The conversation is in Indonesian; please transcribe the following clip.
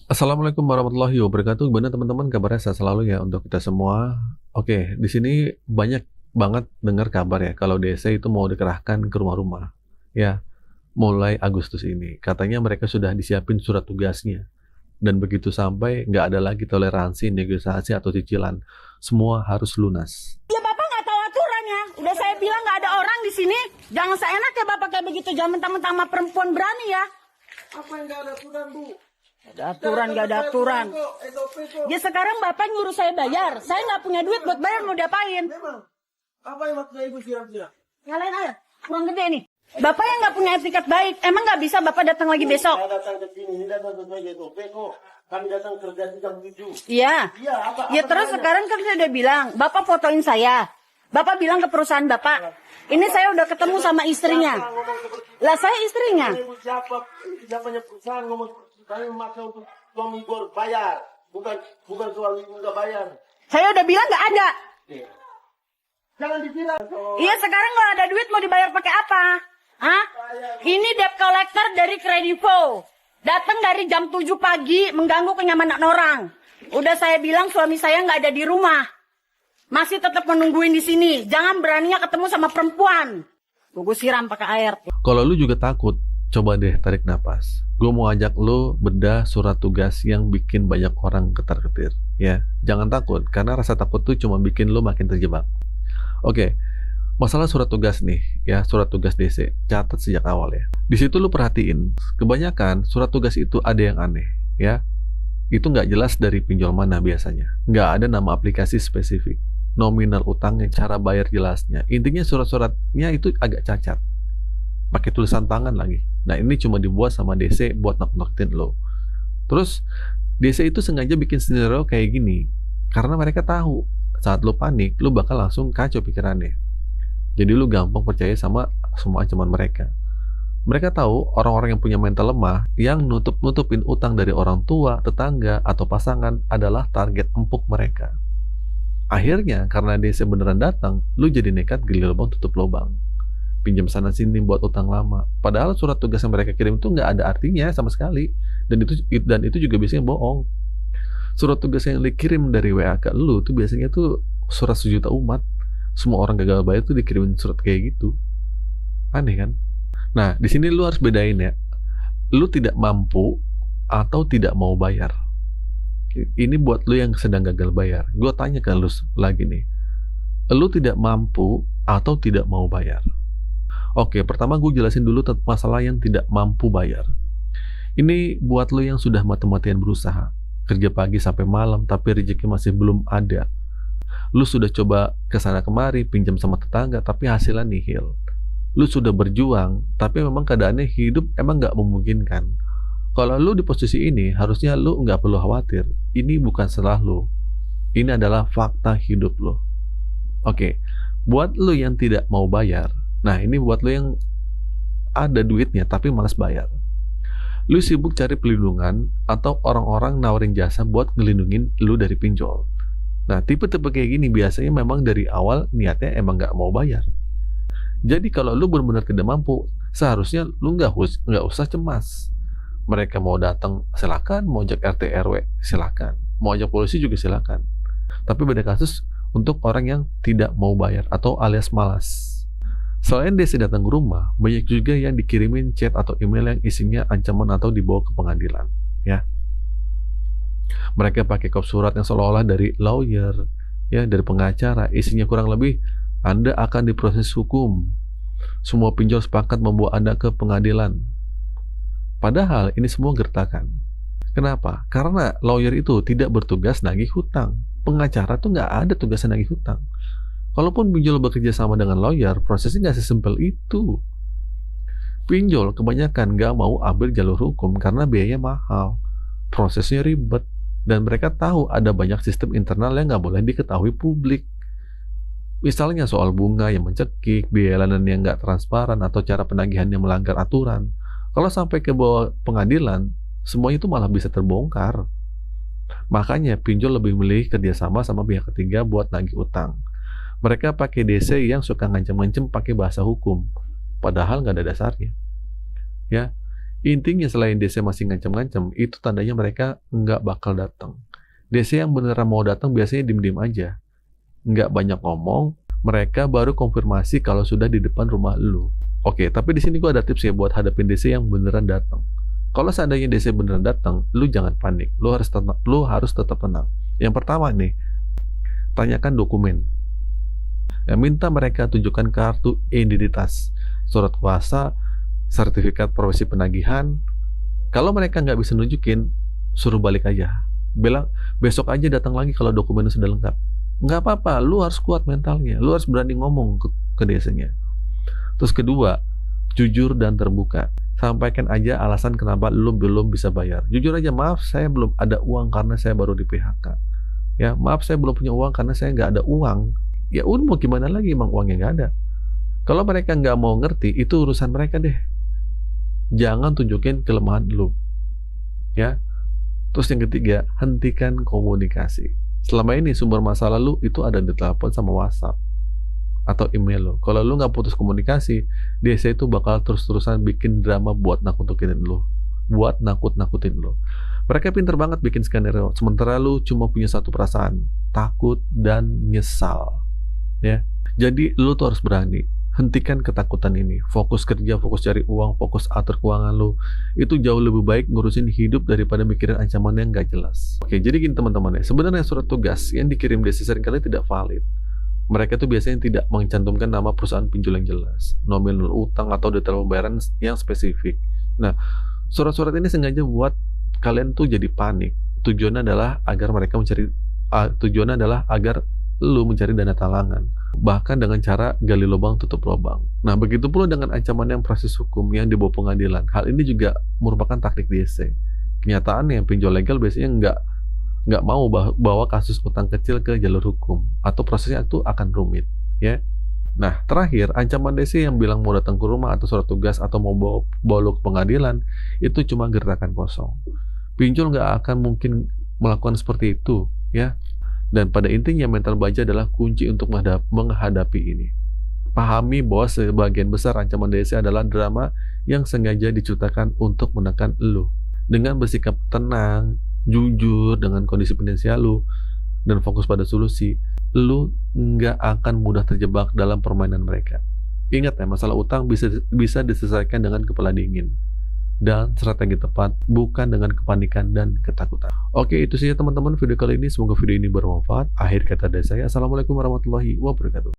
Assalamualaikum warahmatullahi wabarakatuh. Gimana teman-teman kabarnya sehat selalu ya untuk kita semua. Oke, di sini banyak banget dengar kabar ya kalau DC itu mau dikerahkan ke rumah-rumah. Ya, mulai Agustus ini. Katanya mereka sudah disiapin surat tugasnya. Dan begitu sampai nggak ada lagi toleransi, negosiasi atau cicilan. Semua harus lunas. Ya Bapak nggak tahu aturannya. Udah saya bilang nggak ada orang di sini. Jangan seenaknya Bapak kayak begitu. Jangan mentang-mentang sama perempuan berani ya. Apa yang nggak ada aturan, Bu? Ada aturan nggak ada aturan. Ya sekarang Bapak nyuruh saya bayar. Saya nggak punya duit buat bayar, mau diapain? Memang. Apa yang maksudnya Ibu siram-siram? Nyalain air. Kurang gede nih. Bapak yang nggak punya etikat baik. Emang nggak bisa Bapak datang lagi besok? Saya datang ke sini, ini datang sesuai SOP kok. Kami datang kerja di jam 7. Iya. Iya, apa? Ya terus sekarang kan saya udah bilang, Bapak fotoin saya. Bapak bilang ke perusahaan Bapak, ini saya udah ketemu sama istrinya. Lah saya istrinya. Ibu siapanya perusahaan ngomong kami memaksa untuk suami gue bayar. Bukan suami ibu nggak bayar. Saya udah bilang nggak ada. Jangan disiram. Iya sekarang kalau ada duit mau dibayar pakai apa? Hah? Ini debt collector dari Kredivo. Datang dari jam 7 pagi mengganggu kenyamanan orang. Udah saya bilang suami saya nggak ada di rumah. Masih tetap menungguin di sini. Jangan beraninya ketemu sama perempuan. Gue siram pakai air. Kalau lu juga takut, coba deh tarik napas. Gue mau ajak lu bedah surat tugas yang bikin banyak orang ketar-ketir. Ya, jangan takut, karena rasa takut tuh cuma bikin lu makin terjebak. Oke, masalah surat tugas nih, ya surat tugas DC, catat sejak awal ya. Di situ lu perhatiin, kebanyakan surat tugas itu ada yang aneh, ya. Itu nggak jelas dari pinjol mana biasanya. Nggak ada nama aplikasi spesifik, nominal utangnya, cara bayar jelasnya. Intinya surat-suratnya itu agak cacat. Pakai tulisan tangan lagi. Nah ini cuma dibuat sama DC buat nakut-nakutin lo. Terus DC itu sengaja bikin scenario kayak gini karena mereka tahu saat lo panik, lo bakal langsung kacau pikirannya. Jadi lo gampang percaya sama semua ancaman mereka. Mereka tahu orang-orang yang punya mental lemah, yang nutup-nutupin utang dari orang tua, tetangga, atau pasangan adalah target empuk mereka. Akhirnya, karena DC beneran datang, lu jadi nekat gali lubang tutup lubang. Pinjam sana sini buat utang lama. Padahal surat tugas yang mereka kirim itu nggak ada artinya sama sekali. Dan itu juga biasanya bohong. Surat tugas yang dikirim dari WA ke lu tuh biasanya tuh surat sejuta umat. Semua orang gagal bayar tuh dikirimin surat kayak gitu. Aneh kan? Nah, di sini lu harus bedain ya. Lu tidak mampu atau tidak mau bayar. Ini buat lu yang sedang gagal bayar. Gue tanya ke lu lagi nih. Lu tidak mampu atau tidak mau bayar? Oke, pertama gue jelasin dulu tentang masalah yang tidak mampu bayar. Ini buat lu yang sudah mati-matian berusaha. Kerja pagi sampai malam, tapi rezeki masih belum ada. Lu sudah coba kesana kemari, pinjam sama tetangga, tapi hasilnya nihil. Lu sudah berjuang, tapi memang keadaannya hidup emang nggak memungkinkan. Kalau lu di posisi ini, harusnya lu nggak perlu khawatir. Ini bukan salah lu. Ini adalah fakta hidup lu. Oke, buat lu yang tidak mau bayar, nah ini buat lu yang ada duitnya tapi malas bayar. Lu sibuk cari pelindungan atau orang-orang nawarin jasa buat ngelindungin lu dari pinjol. Nah, tipe-tipe kayak gini biasanya memang dari awal niatnya emang nggak mau bayar. Jadi kalau lu benar-benar tidak mampu, seharusnya lu nggak usah cemas. Mereka mau datang silakan, mau ajak RT RW silakan, mau ajak polisi juga silakan. Tapi beda kasus untuk orang yang tidak mau bayar atau alias malas. Selain DC datang ke rumah, banyak juga yang dikirimin chat atau email yang isinya ancaman atau dibawa ke pengadilan. Ya, mereka pakai kop surat yang seolah-olah dari lawyer, ya dari pengacara. Isinya kurang lebih, Anda akan diproses hukum. Semua pinjol sepakat membawa Anda ke pengadilan. Padahal ini semua gertakan. Kenapa? Karena lawyer itu tidak bertugas nagih hutang. Pengacara tuh nggak ada tugasnya nagih hutang. Kalaupun pinjol bekerja sama dengan lawyer, prosesnya nggak sesimpel itu. Pinjol kebanyakan nggak mau ambil jalur hukum karena biayanya mahal, prosesnya ribet, dan mereka tahu ada banyak sistem internal yang nggak boleh diketahui publik. Misalnya soal bunga yang mencekik, biaya layanan yang nggak transparan, atau cara penagihan yang melanggar aturan. Kalau sampai ke bawah pengadilan, semuanya itu malah bisa terbongkar. Makanya pinjol lebih milih kerjasama sama pihak ketiga buat nagih utang. Mereka pakai DC yang suka ngancem-ngancem pakai bahasa hukum, padahal nggak ada dasarnya. Ya, Intinya selain DC masih ngancam-ngancam, itu tandanya mereka nggak bakal datang. DC yang beneran mau datang biasanya diem-diem aja. Nggak banyak ngomong, mereka baru konfirmasi kalau sudah di depan rumah lu. Oke, tapi di sini gua ada tips ya buat hadapin DC yang beneran datang. Kalau seandainya DC beneran datang, lu jangan panik. Lu harus tetap tenang. Yang pertama nih, tanyakan dokumen. Ya, minta mereka tunjukkan kartu identitas, surat kuasa, sertifikat profesi penagihan. Kalau mereka nggak bisa nunjukin, suruh balik aja. Bilang, besok aja datang lagi kalau dokumennya sudah lengkap. Nggak apa-apa, lu harus kuat mentalnya. Lu harus berani ngomong ke DC-nya. Terus kedua, jujur dan terbuka. Sampaikan aja alasan kenapa lu belum bisa bayar. Jujur aja, maaf saya belum ada uang karena saya baru di PHK. Ya, maaf saya belum punya uang karena saya nggak ada uang. Ya udah, mau gimana lagi, emang uangnya nggak ada. Kalau mereka nggak mau ngerti, itu urusan mereka deh. Jangan tunjukin kelemahan lu. Ya. Terus yang ketiga, hentikan komunikasi. Selama ini sumber masalah lu itu ada di telepon sama WhatsApp atau email lu. Kalau lu nggak putus komunikasi, DC itu bakal terus-terusan bikin drama buat nakut-nakutin lu. Buat nakut-nakutin lu. Mereka pinter banget bikin skenario. Sementara lu cuma punya satu perasaan, takut dan nyesal. Ya. Jadi lu tuh harus berani. Hentikan ketakutan ini. Fokus kerja, fokus cari uang, fokus atur keuangan lu. Itu jauh lebih baik ngurusin hidup daripada mikirin ancaman yang gak jelas. Oke, jadi gini teman-teman ya. Sebenarnya surat tugas yang dikirim DC seringkali tidak valid. Mereka tuh biasanya tidak mencantumkan nama perusahaan pinjol yang jelas, nominal utang atau detail pembayaran yang spesifik. Nah, surat-surat ini sengaja buat kalian tuh jadi panik. Tujuannya adalah agar lu mencari dana talangan, bahkan dengan cara gali lubang tutup lubang. Nah, begitu pula dengan ancaman yang proses hukum yang dibawa pengadilan. Hal ini juga merupakan taktik DC. Kenyataannya pinjol legal biasanya nggak mau bawa kasus utang kecil ke jalur hukum, atau prosesnya itu akan rumit, ya. Nah, terakhir, ancaman DC yang bilang mau datang ke rumah atau surat tugas atau mau bawa lu ke pengadilan, itu cuma gertakan kosong. Pinjol nggak akan mungkin melakukan seperti itu, ya. Dan pada intinya mental baja adalah kunci untuk menghadapi ini. Pahami bahwa sebagian besar ancaman DC adalah drama yang sengaja diciptakan untuk menekan lu. Dengan bersikap tenang, jujur dengan kondisi finansial lu, dan fokus pada solusi, lu nggak akan mudah terjebak dalam permainan mereka. Ingat ya, masalah utang bisa diselesaikan dengan kepala dingin dan strategi tepat, bukan dengan kepanikan dan ketakutan. Oke, itu saja teman-teman video kali ini. Semoga video ini bermanfaat. Akhir kata dari saya, assalamualaikum warahmatullahi wabarakatuh.